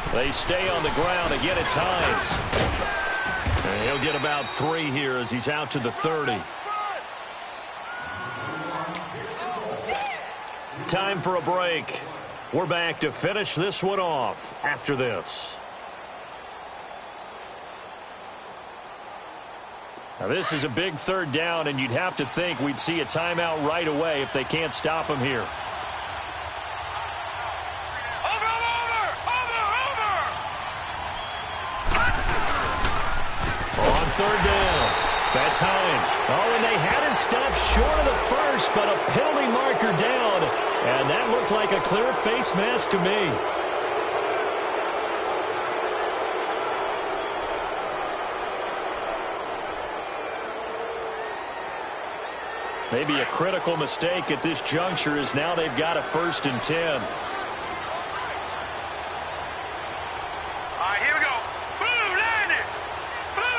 319. They stay on the ground. Again, it's Hines. And he'll get about 3 here as he's out to the 30. Time for a break. We're back to finish this one off after this. Now, this is a big 3rd down, and you'd have to think we'd see a timeout right away if they can't stop him here. Over! On 3rd down, that's Hines. Oh, and they had it stopped short of the first, but a penalty marker down. And that looked like a clear face mask to me. Maybe a critical mistake at this juncture as now they've got a 1st and 10. All right, here we go. Blue 90. Blue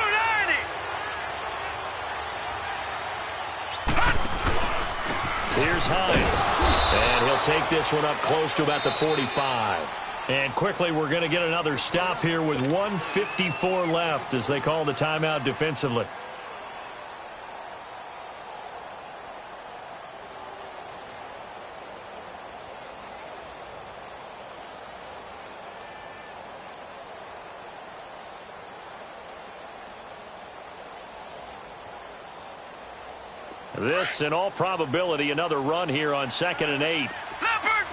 90. Here's Hines. And he'll take this one up close to about the 45. And quickly, we're going to get another stop here with 1:54 left as they call the timeout defensively. This, in all probability, another run here on 2nd and 8. Leopard!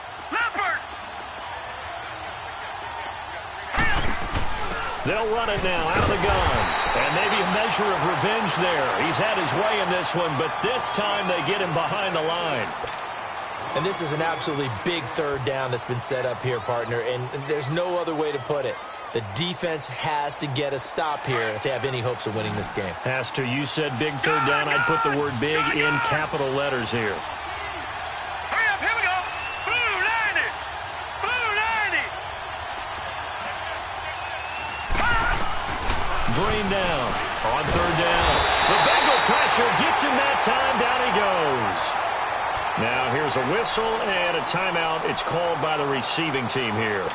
They'll run it now out of the gun. And maybe a measure of revenge there. He's had his way in this one, but this time they get him behind the line. And this is an absolutely big 3rd down that's been set up here, partner, and there's no other way to put it. The defense has to get a stop here if they have any hopes of winning this game. Has to. You said big 3rd down. I'd put the word big in capital letters here. Hurry up, here we go. Blue 90. Blue 90. Green down on 3rd down. The Bengal pressure gets him that time. Down he goes. Now here's a whistle and a timeout. It's called by the receiving team here,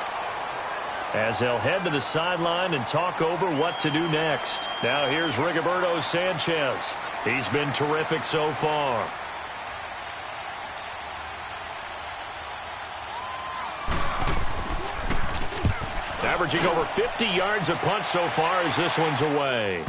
as they'll head to the sideline and talk over what to do next. Now here's Rigoberto Sanchez. He's been terrific so far. Averaging over 50 yards a punt so far as this one's away.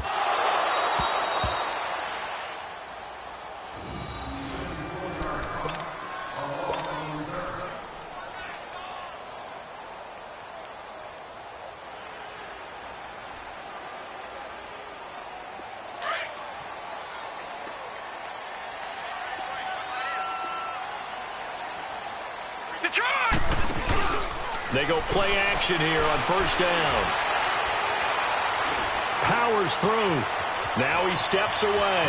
They go play action here on first down. Powers through. Now he steps away.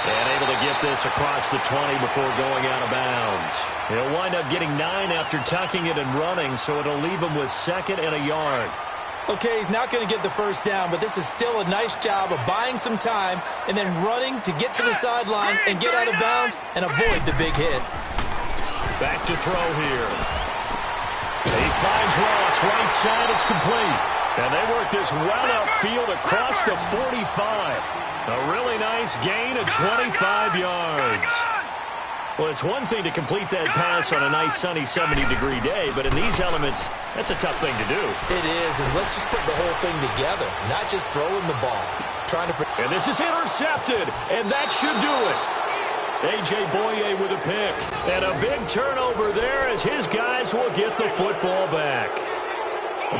And able to get this across the 20 before going out of bounds. He'll wind up getting 9 after tucking it and running, so it'll leave him with 2nd and a yard. Okay, he's not going to get the first down, but this is still a nice job of buying some time and then running to get to the sideline and get out of bounds and avoid the big hit. Back to throw here. He finds Ross, right side, it's complete. And they work this well upfield across the 45. A really nice gain of 25 yards. Well, it's one thing to complete that pass on a nice sunny 70-degree day, but in these elements, that's a tough thing to do. It is, and let's just put the whole thing together, not just throwing the ball. And this is intercepted, and that should do it. A.J. Boye with a pick. And a big turnover there as his guys will get the football back.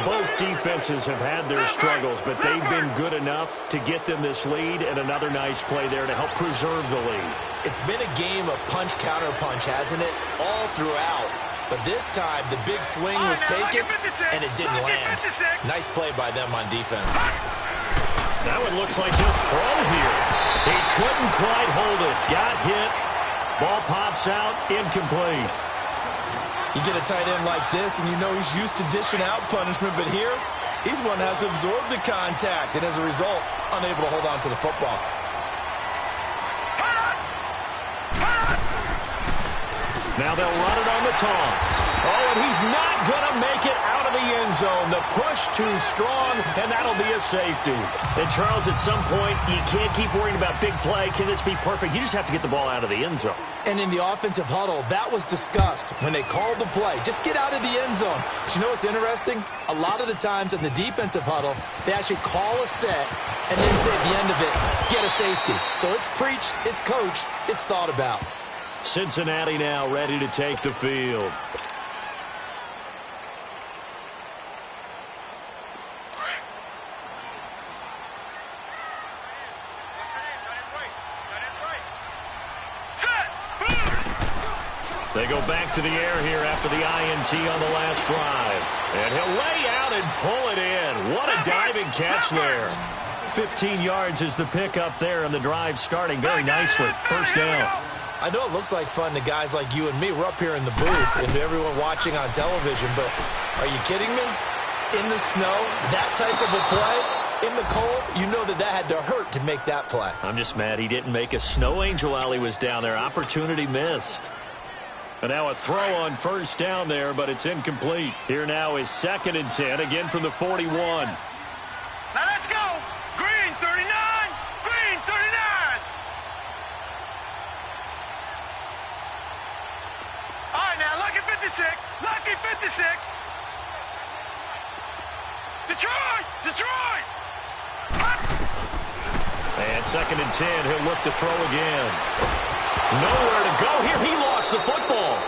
Both defenses have had their struggles, but they've been good enough to get them this lead, and another nice play there to help preserve the lead. It's been a game of punch-counter-punch, hasn't it? All throughout. But this time, the big swing was taken, and it didn't land. Nice play by them on defense. That one looks like he'll throw here. He couldn't quite hold it. Got hit. Ball pops out. Incomplete. You get a tight end like this, and you know he's used to dishing out punishment, but here, he's one that has to absorb the contact, and as a result, unable to hold on to the football. Now they'll run it on the toss. Oh, and he's not going to make it out of the end zone. The push too strong, and that'll be a safety. And, Charles, at some point, you can't keep worrying about big play. Can this be perfect? You just have to get the ball out of the end zone. And in the offensive huddle, that was discussed when they called the play. Just get out of the end zone. But you know what's interesting? A lot of the times in the defensive huddle, they actually call a set and then say at the end of it, get a safety. So it's preached, it's coached, it's thought about. Cincinnati now ready to take the field. They go back to the air here after the INT on the last drive. And he'll lay out and pull it in. What a diving catch there. 15 yards is the pickup there, and the drive starting very nicely. First down. I know it looks like fun to guys like you and me. We're up here in the booth and to everyone watching on television, but are you kidding me? In the snow, that type of a play, in the cold, you know that had to hurt to make that play. I'm just mad he didn't make a snow angel while he was down there. Opportunity missed. And now a throw on first down there, but it's incomplete. Here now is 2nd and 10, again from the 41. Now let's go. Green 39. Green 39. All right, now lucky 56. Lucky 56. Detroit. Detroit. And 2nd and 10, he'll look to throw again. Nowhere to go here. He lost the football.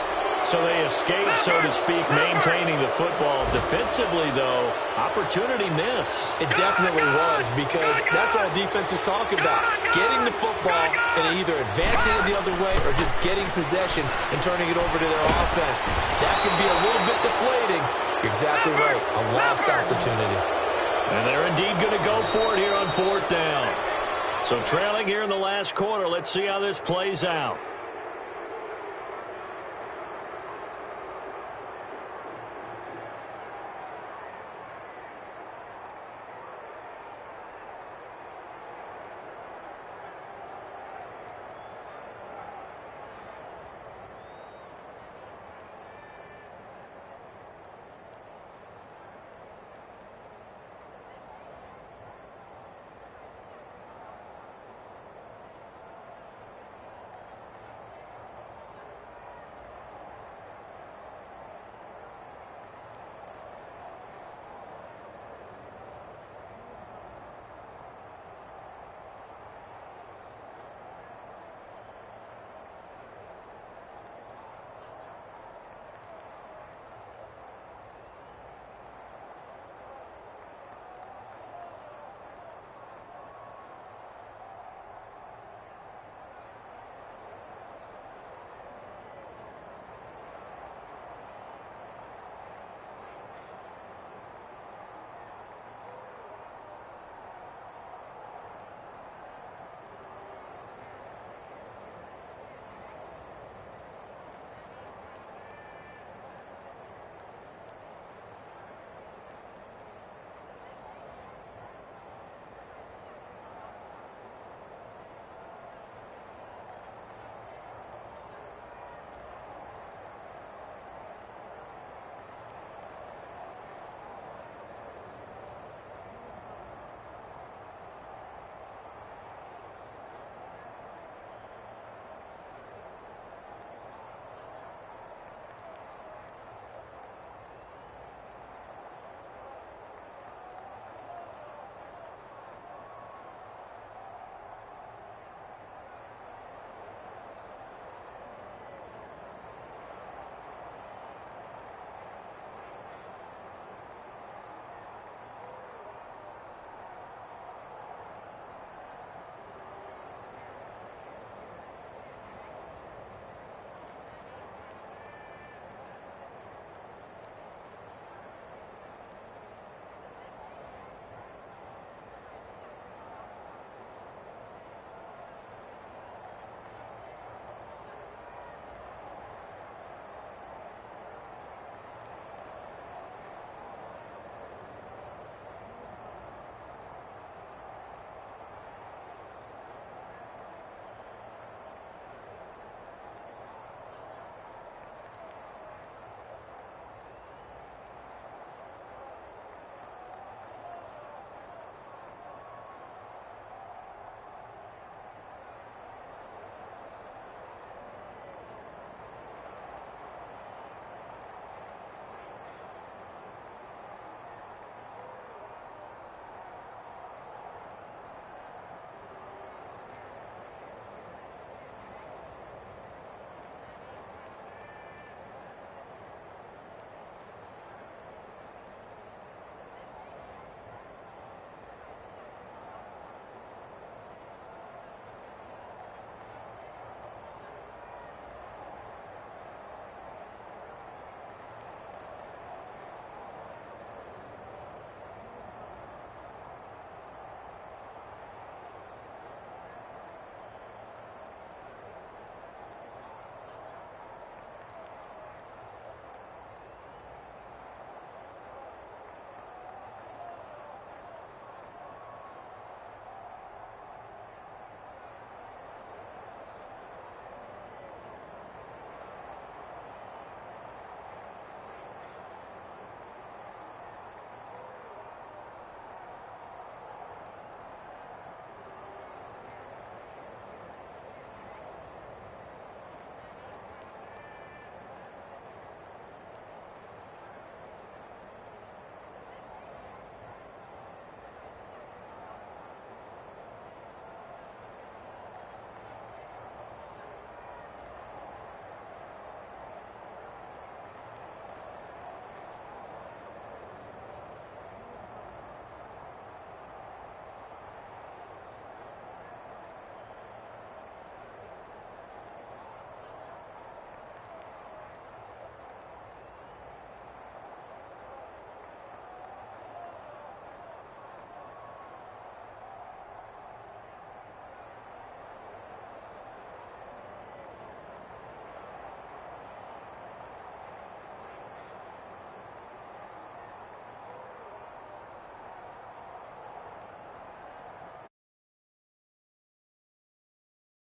So they escape, so to speak, maintaining the football. Defensively, though, opportunity miss. It definitely was, because that's all defenses talk about. Getting the football and either advancing it the other way or just getting possession and turning it over to their offense. That can be a little bit deflating. You're exactly right. A lost opportunity. And they're indeed going to go for it here on 4th down. So trailing here in the last quarter, let's see how this plays out.